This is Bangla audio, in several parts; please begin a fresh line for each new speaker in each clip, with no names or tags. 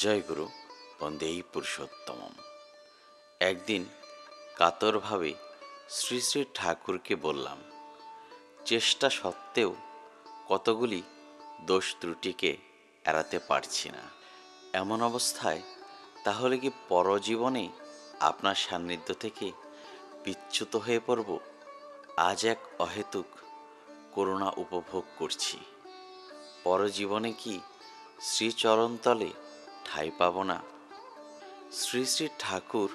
জয় গুরু বন্দেই পুরুষোত্তমম। একদিন কাতরভাবে শ্রী শ্রী ঠাকুরকে বললাম, চেষ্টা সত্ত্বেও কতগুলি দোষ ত্রুটিকে এড়াতে পারছি না। এমন অবস্থায় তাহলে কি পরজীবনে আপনার সান্নিধ্য থেকে বিচ্যুত হয়ে পড়ব? আজ এক অহেতুক করুণা উপভোগ করছি, পরজীবনে কি শ্রীচরণতলে ঠাঁই পাব না? শ্রী শ্রী ঠাকুর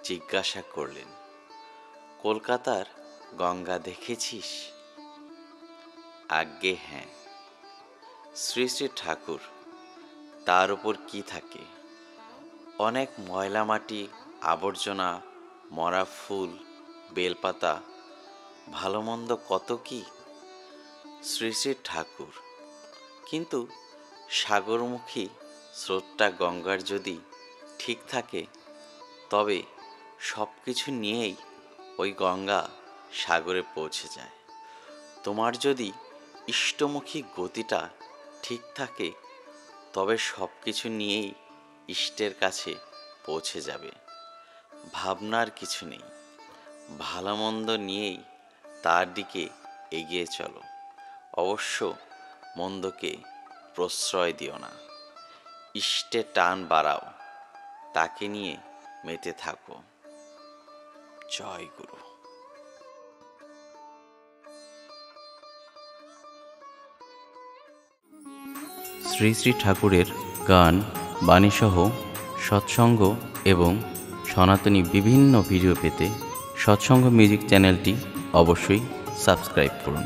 জিজ্ঞাসা করলেন, কলকাতার গঙ্গা দেখেছিস? আজ্ঞে হ্যাঁ। শ্রী শ্রী ঠাকুর, তার উপর কি থাকে? অনেক ময়লা মাটি, আবর্জনা, মরা ফুল, বেলপাতা, ভালো মন্দ কত কি। শ্রী শ্রী ঠাকুর, কিন্তু সাগরমুখী স্রোতটা গঙ্গার যদি ঠিক থাকে, তবে সব কিছু নিয়েই ওই গঙ্গা সাগরে পৌঁছে যায়। তোমার যদি ইষ্টমুখী গতিটা ঠিক থাকে, তবে সব কিছু নিয়েই ইষ্টের কাছে পৌঁছে যাবে। ভাবনার কিছু নেই, ভালো মন্দ নিয়েই তার দিকে এগিয়ে চলো। অবশ্য মন্দকে প্রশ্রয় দিও না, ইষ্টে টান বাড়াও, তাকে নিয়ে মেতে থাকো। জয় গুরু।
শ্রী শ্রী ঠাকুরের গান, বাণীসহ সৎসঙ্গ এবং সনাতনী বিভিন্ন ভিডিও পেতে সৎসঙ্গ মিউজিক চ্যানেলটি অবশ্যই সাবস্ক্রাইব করুন।